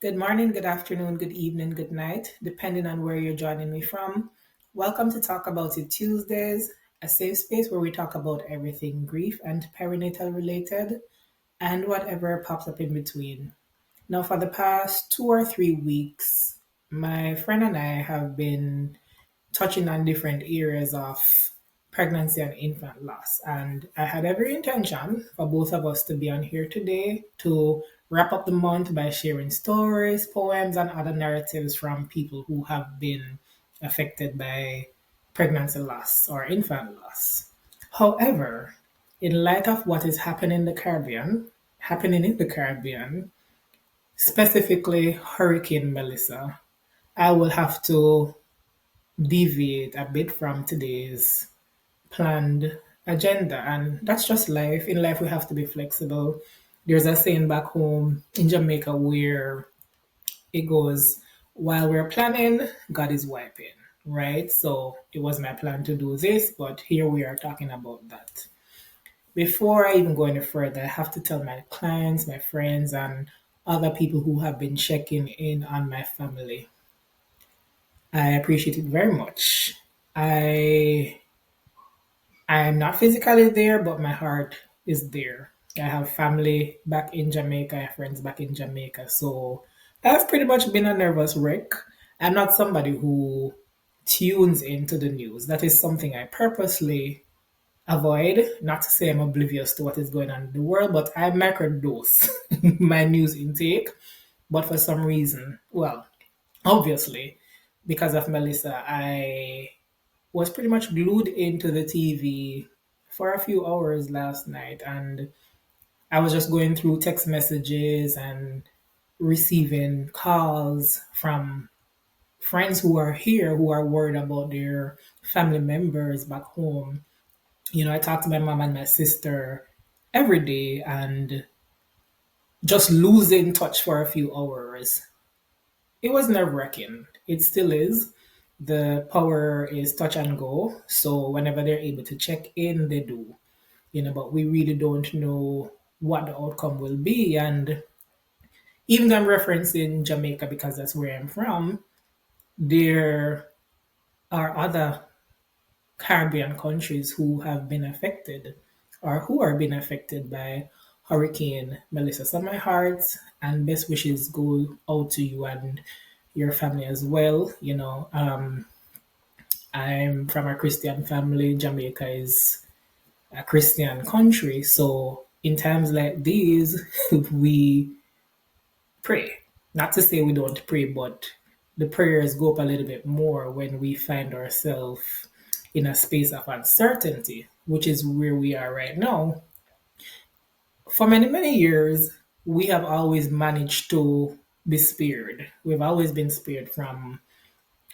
Good morning, good afternoon, good evening, good night, depending on where you're joining me from. Welcome to Talk About It Tuesdays, a safe space where we talk about everything grief and perinatal related and whatever pops up in between. Now, for the past 2 or 3 weeks, my friend and I have been touching on different areas of pregnancy and infant loss. And I had every intention for both of us to be on here today to wrap up the month by sharing stories, poems, and other narratives from people who have been affected by pregnancy loss or infant loss. However, in light of what is happening in the Caribbean, specifically Hurricane Melissa, I will have to deviate a bit from today's planned agenda. And that's just life. In life, we have to be flexible. There's a saying back home in Jamaica where it goes, while we're planning, God is wiping, right? So it was my plan to do this, but here we are talking about that. Before I even go any further, I have to tell my clients, my friends, and other people who have been checking in on my family. I appreciate it very much. I I'm not physically there, but my heart is there. I have family back in Jamaica, I have friends back in Jamaica. So I've pretty much been a nervous wreck. I'm not somebody who tunes into the news. That is something I purposely avoid. Not to say I'm oblivious to what is going on in the world, but I microdose my news intake. But for some reason, well, obviously, because of Melissa, I was pretty much glued into the TV for a few hours last night, and I was just going through text messages and receiving calls from friends who are here who are worried about their family members back home. I talk to my mom and my sister every day, and just losing touch for a few hours, it was nerve wracking. It still is. The power is touch and go. So whenever they're able to check in, they do. But we really don't know what the outcome will be. And even though I'm referencing Jamaica because that's where I'm from, there are other Caribbean countries who have been affected or who are being affected by Hurricane Melissa. So my heart and best wishes go out to you and your family as well. I'm from a Christian family. Jamaica is a Christian country. So in times like these, we pray. Not to say we don't pray, but the prayers go up a little bit more when we find ourselves in a space of uncertainty, which is where we are right now. For many, many years, we have always managed to be spared. We've always been spared from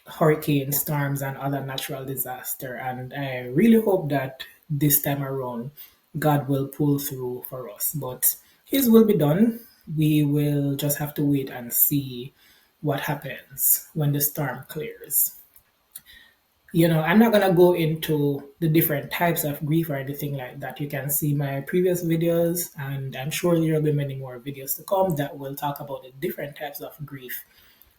hurricane storms and other natural disaster. And I really hope that this time around, God will pull through for us. But His will be done. We will just have to wait and see what happens when the storm clears. I'm not going to go into the different types of grief or anything like that. You can see my previous videos, and I'm sure there will be many more videos to come that will talk about the different types of grief.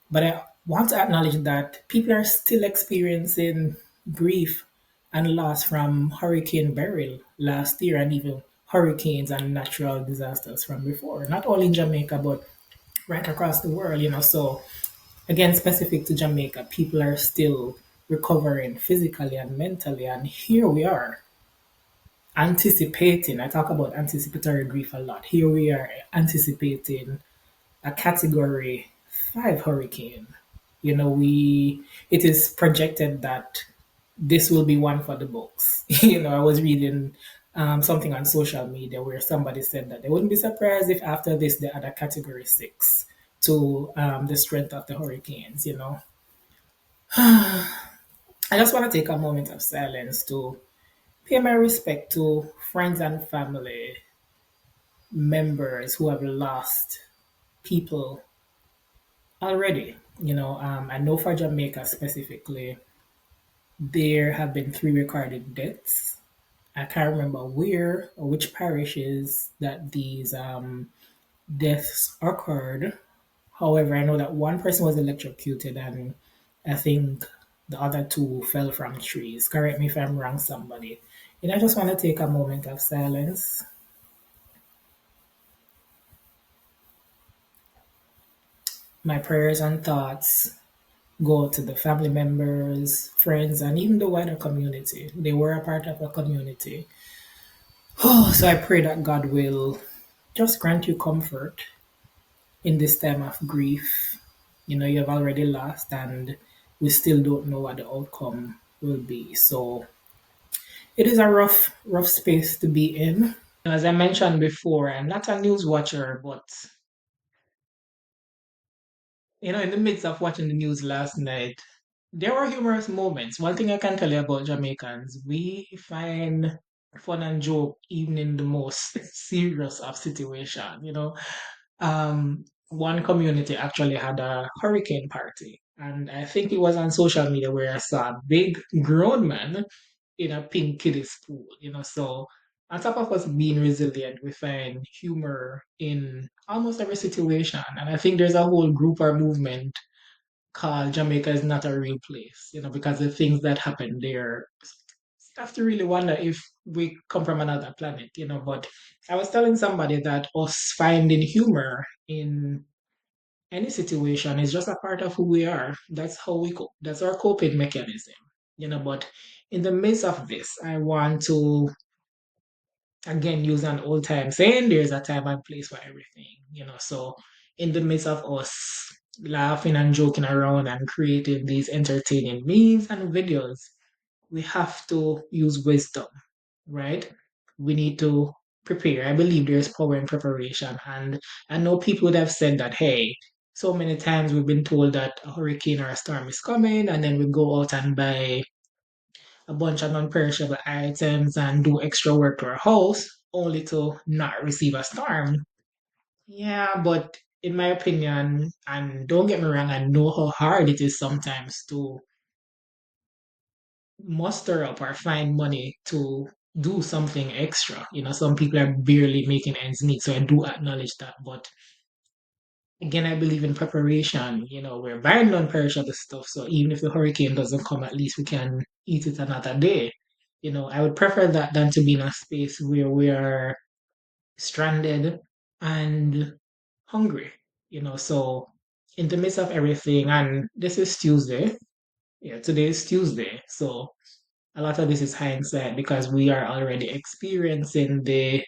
But I want to acknowledge that people are still experiencing grief and loss from Hurricane Beryl last year and even hurricanes and natural disasters from before, not only in Jamaica, but right across the world. So, again, specific to Jamaica, people are still recovering physically and mentally. And here we are anticipating, I talk about anticipatory grief a lot. Here we are anticipating a category 5 hurricane. It is projected that this will be one for the books. I was reading something on social media where somebody said that they wouldn't be surprised if after this they add a category 6 to the strength of the hurricanes. I just want to take a moment of silence to pay my respect to friends and family members who have lost people already. I know for Jamaica specifically, there have been 3 recorded deaths. I can't remember where or which parishes that these deaths occurred. However, I know that one person was electrocuted and I think the other two fell from trees. Correct me if I'm wrong, somebody. I just want to take a moment of silence. My prayers and thoughts go to the family members, friends, and even the wider community. They were a part of a community. Oh, so I pray that God will just grant you comfort in this time of grief. You have already lost, and we still don't know what the outcome will be. So it is a rough space to be in. As I mentioned before, I'm not a news watcher, but in the midst of watching the news last night, there were humorous moments. One thing I can tell you about Jamaicans, we find fun and joke even in the most serious of situation. One community actually had a hurricane party, and I think it was on social media where I saw a big grown man in a pink kiddie's pool. So on top of us being resilient, we find humor in almost every situation, and I think there's a whole group or movement called Jamaica is not a real place. Because the things that happen there. You have to really wonder if we come from another planet. But I was telling somebody that us finding humor in any situation is just a part of who we are. That's how we cope. That's our coping mechanism. But in the midst of this, I want to again use an old time saying there's a time and place for everything. So in the midst of us laughing and joking around and creating these entertaining memes and videos, we have to use wisdom, right? We need to prepare. I believe there's power in preparation. And I know people would have said that, hey, so many times we've been told that a hurricane or a storm is coming, and then we go out and buy a bunch of non-perishable items and do extra work to our house only to not receive a storm. Yeah, but in my opinion, and don't get me wrong, I know how hard it is sometimes to muster up or find money to do something extra. Some people are barely making ends meet, so I do acknowledge that. But again, I believe in preparation. We're buying non-perishable stuff, so even if the hurricane doesn't come, at least we can eat it another day. I would prefer that than to be in a space where we are stranded and hungry. So in the midst of everything, and this is Tuesday. Yeah, today is Tuesday, so a lot of this is hindsight because we are already experiencing the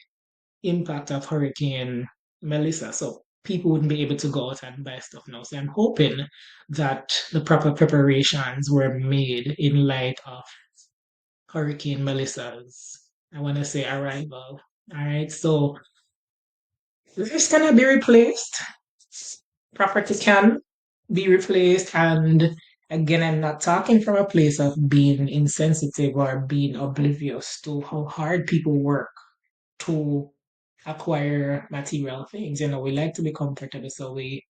impact of Hurricane Melissa. So people wouldn't be able to go out and buy stuff now. So I'm hoping that the proper preparations were made in light of Hurricane Melissa's, I want to say, arrival. All right. So this gonna be replaced. Property can be replaced. And again, I'm not talking from a place of being insensitive or being oblivious to how hard people work to acquire material things. We like to be comfortable, so we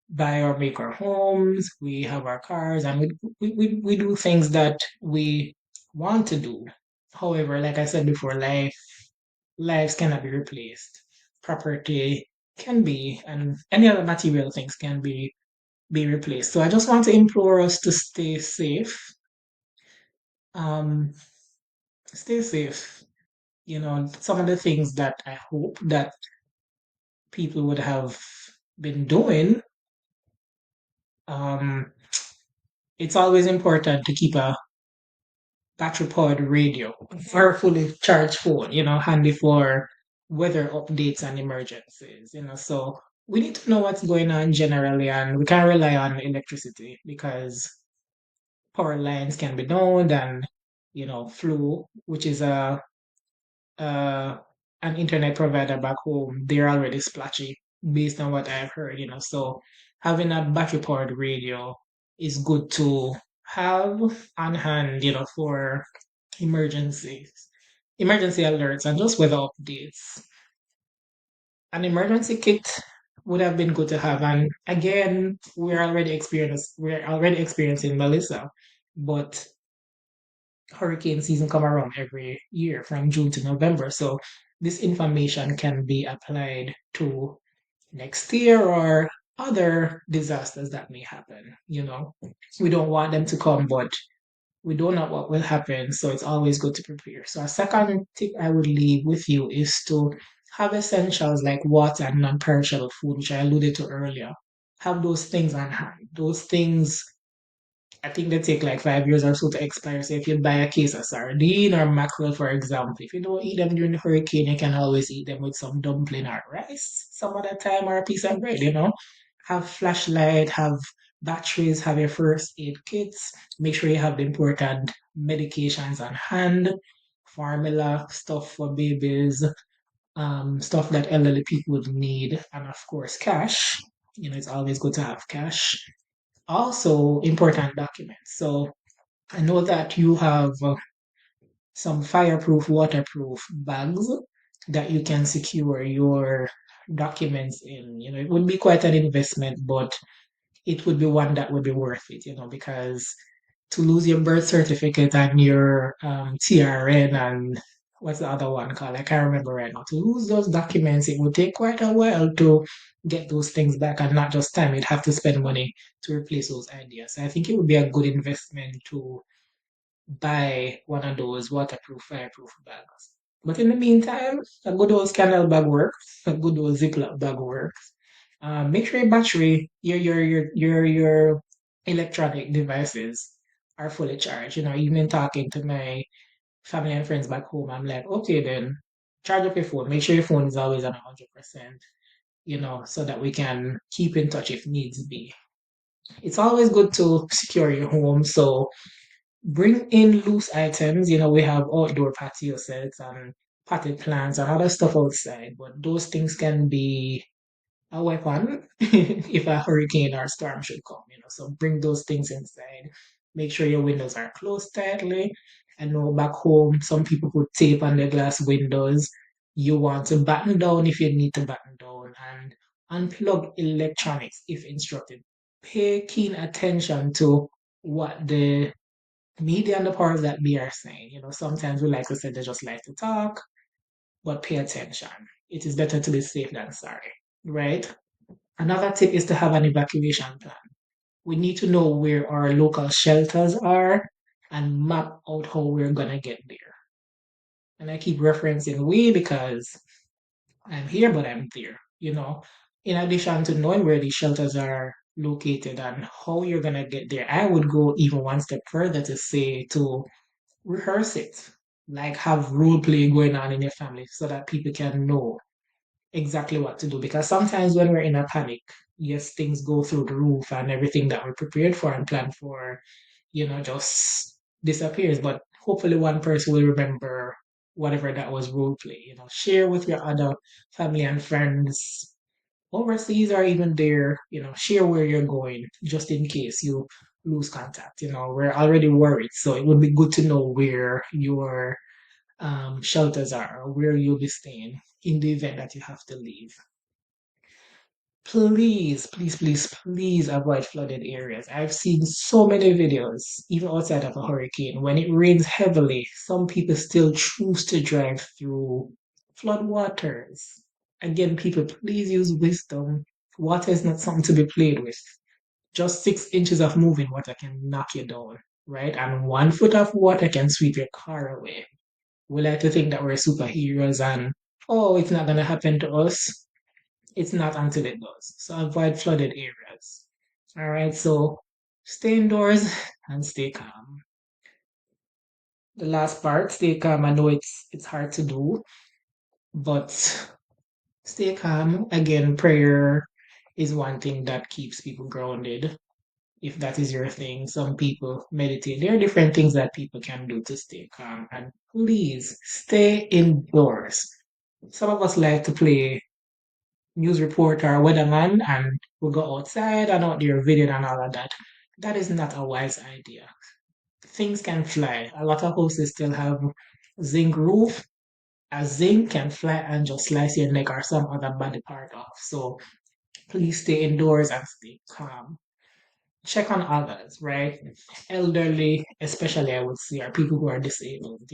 buy or make our homes, we have our cars, and we do things that we want to do. However, like I said before, lives cannot be replaced. Property can be, and any other material things can be replaced. So I just want to implore us to stay safe. Um, stay safe. Some of the things that I hope that people would have been doing, um, it's always important to keep a battery powered radio or a fully charged phone, handy for weather updates and emergencies. So we need to know what's going on generally, and we can't rely on electricity because power lines can be down and, Flu, which is uh, an internet provider back home, they're already splashy based on what I've heard. So having a battery powered radio is good to have on hand, for emergencies, emergency alerts, and just weather updates. An emergency kit would have been good to have. And again, we're already experiencing Melissa, but hurricane season come around every year from June to November. So this information can be applied to next year or other disasters that may happen. We don't want them to come, but we don't know what will happen. So it's always good to prepare. So a second tip I would leave with you is to have essentials like water and non-perishable food, which I alluded to earlier. Have those things on hand. Those things, I think they take like 5 years or so to expire. So if you buy a case of sardine or mackerel, for example, if you don't eat them during the hurricane, you can always eat them with some dumpling or rice some other time or a piece of bread. Have flashlight, have batteries, have your first aid kits. Make sure you have the important medications on hand, formula, stuff for babies, stuff that elderly people would need, and of course, cash. It's always good to have cash. Also, important documents. So I know that you have some fireproof, waterproof bags that you can secure your documents in. It would be quite an investment, but it would be one that would be worth it, because to lose your birth certificate and your TRN and what's the other one called? I can't remember right now. To lose those documents, it would take quite a while to get those things back, and not just time. You'd have to spend money to replace those ideas. So I think it would be a good investment to buy one of those waterproof, fireproof bags. But in the meantime, a good old Scandal bag works. A good old Ziploc bag works. Make sure your battery, your electronic devices are fully charged. Even talking to my family and friends back home, I'm like, okay, then charge up your phone. Make sure your phone is always on 100%. So that we can keep in touch if needs be. It's always good to secure your home. So bring in loose items. We have outdoor patio sets and potted plants and other stuff outside, but those things can be a weapon if a hurricane or storm should come. So bring those things inside. Make sure your windows are closed tightly. I know back home, some people put tape on their glass windows. You want to batten down if you need to batten down and unplug electronics if instructed. Pay keen attention to what the media and the powers that be are saying. Sometimes we like to say they just like to talk, but pay attention. It is better to be safe than sorry, right? Another tip is to have an evacuation plan. We need to know where our local shelters are and map out how we're going to get there. And I keep referencing we because I'm here, but I'm there. In addition to knowing where these shelters are located and how you're going to get there, I would go even one step further to say to rehearse it, like have role play going on in your family so that people can know exactly what to do. Because sometimes when we're in a panic, yes, things go through the roof and everything that we're prepared for and planned for, just disappears. But hopefully, one person will remember whatever that was role play. Share with your other family and friends overseas or even there. Share where you're going just in case you lose contact. We're already worried, so it would be good to know where your shelters are or where you'll be staying in the event that you have to leave. Please, please, please, please avoid flooded areas. I've seen so many videos, even outside of a hurricane. When it rains heavily, some people still choose to drive through flood waters. Again, people, please use wisdom. Water is not something to be played with. Just 6 inches of moving water can knock you down, right? And 1 foot of water can sweep your car away. We like to think that we're superheroes and, oh, it's not going to happen to us. It's not until it does. So avoid flooded areas. All right. So stay indoors and stay calm. The last part, stay calm. I know it's hard to do, but stay calm. Again, prayer is one thing that keeps people grounded. If that is your thing, some people meditate. There are different things that people can do to stay calm. And please stay indoors. Some of us like to play news reporter or weatherman and we go outside and out there videoing and all of that. That is not a wise idea. Things can fly. A lot of houses still have zinc roof. A zinc can fly and just slice your neck or some other body part off. So please stay indoors and stay calm. Check on others, right? Elderly, especially I would say, are people who are disabled.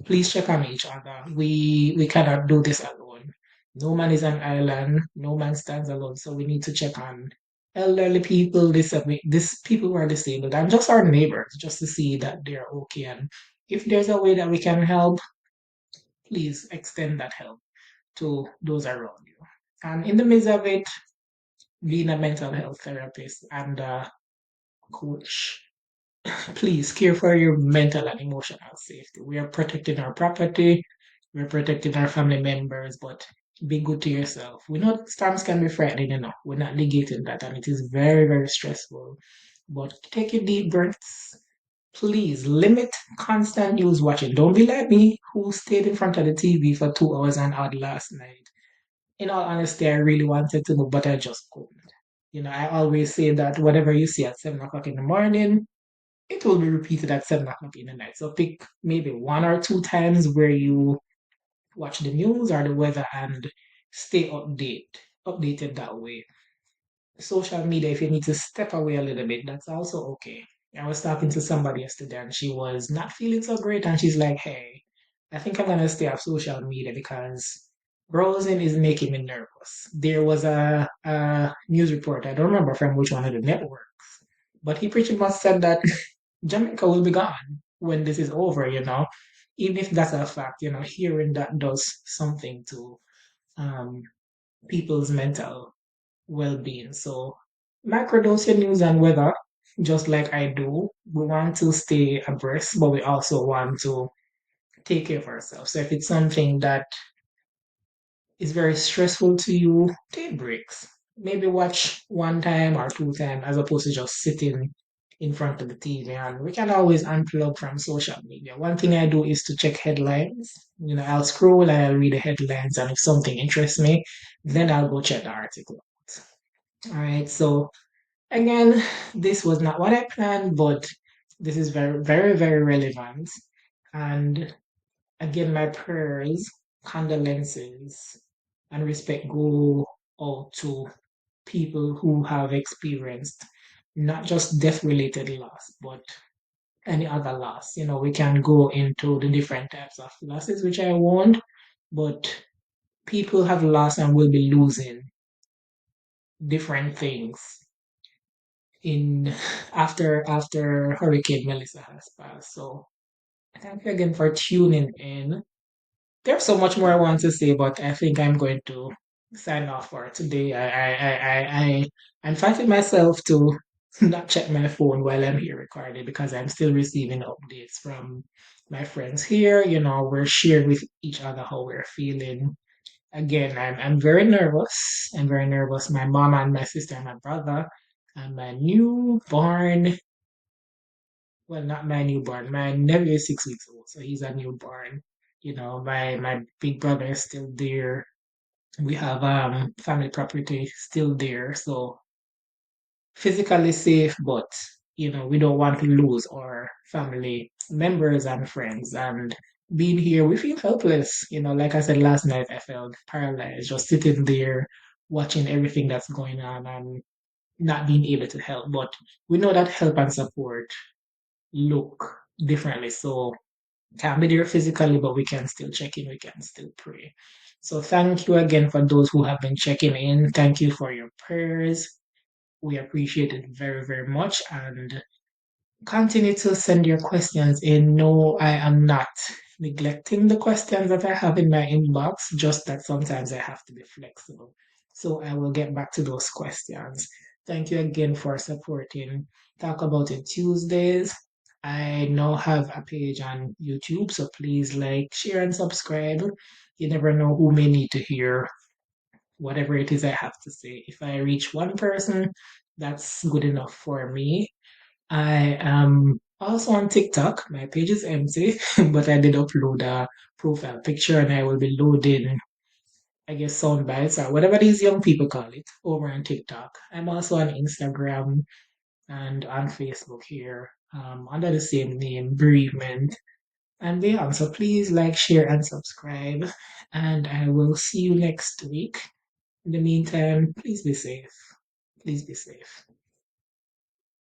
Please check on each other. We cannot do this alone. No man is an island. No man stands alone. So we need to check on elderly people, this people who are disabled, and just our neighbors, just to see that they're okay. And if there's a way that we can help, please extend that help to those around you. And in the midst of it, being a mental health therapist and a coach, please care for your mental and emotional safety. We are protecting our property, we're protecting our family members, but be good to yourself. We know storms can be frightening enough. We're not negating that, and it is very, very stressful. But take your deep breaths. Please limit constant news watching. Don't be like me, who stayed in front of the TV for 2 hours and out last night. In all honesty, I really wanted to know, but I just couldn't. I always say that whatever you see at 7 o'clock in the morning, it will be repeated at 7 o'clock in the night. So pick maybe one or two times where you watch the news or the weather and stay updated that way. Social media, if you need to step away a little bit, that's also okay. I was talking to somebody yesterday and she was not feeling so great and she's like, hey, I think I'm gonna stay off social media because browsing is making me nervous. There was a news report, I don't remember from which one of the networks, but he pretty much said that Jamaica will be gone when this is over, even if that's a fact, hearing that does something to um, people's mental well being. So, microdosing news and weather, just like I do, we want to stay abreast, but we also want to take care of ourselves. So, if it's something that is very stressful to you, take breaks. Maybe watch one time or two times as opposed to just sitting in front of the TV. And we can always unplug from social media. One thing I do is to check headlines. I'll scroll and I'll read the headlines, and if something interests me, then I'll go check the article. All right. So again, this was not what I planned, but this is very, very, very relevant. And again, my prayers, condolences, and respect go out to people who have experienced not just death related loss, but any other loss. We can go into the different types of losses, which I won't, but people have lost and will be losing different things in after Hurricane Melissa has passed. So thank you again for tuning in. There's so much more I want to say, but I think I'm going to sign off for today. I'm fighting myself to not check my phone while I'm here recording because I'm still receiving updates from my friends here. We're sharing with each other how we're feeling. Again, I'm very nervous. I'm very nervous. My mom and my sister and my brother and my newborn, well, not my newborn. My nephew is 6 weeks old, so he's a newborn. My big brother is still there. We have family property still there, so physically safe, but we don't want to lose our family members and friends. And being here, we feel helpless. Like I said last night, I felt paralyzed, just sitting there watching everything that's going on and not being able to help. But we know that help and support look differently. So can't be there physically, but we can still check in, we can still pray. So thank you again for those who have been checking in. Thank you for your prayers. We appreciate it very, very much. And continue to send your questions in. No, I am not neglecting the questions that I have in my inbox, just that sometimes I have to be flexible. So I will get back to those questions. Thank you again for supporting Talk About It Tuesdays. I now have a page on YouTube, so please like, share, and subscribe. You never know who may need to hear whatever it is I have to say. If I reach one person, that's good enough for me. I am also on TikTok. My page is empty, but I did upload a profile picture and I will be loading, I guess, sound bites or whatever these young people call it over on TikTok. I'm also on Instagram and on Facebook here under the same name, Bereavement. And beyond. So please like, share, and subscribe. And I will see you next week. In the meantime, please be safe. Please be safe.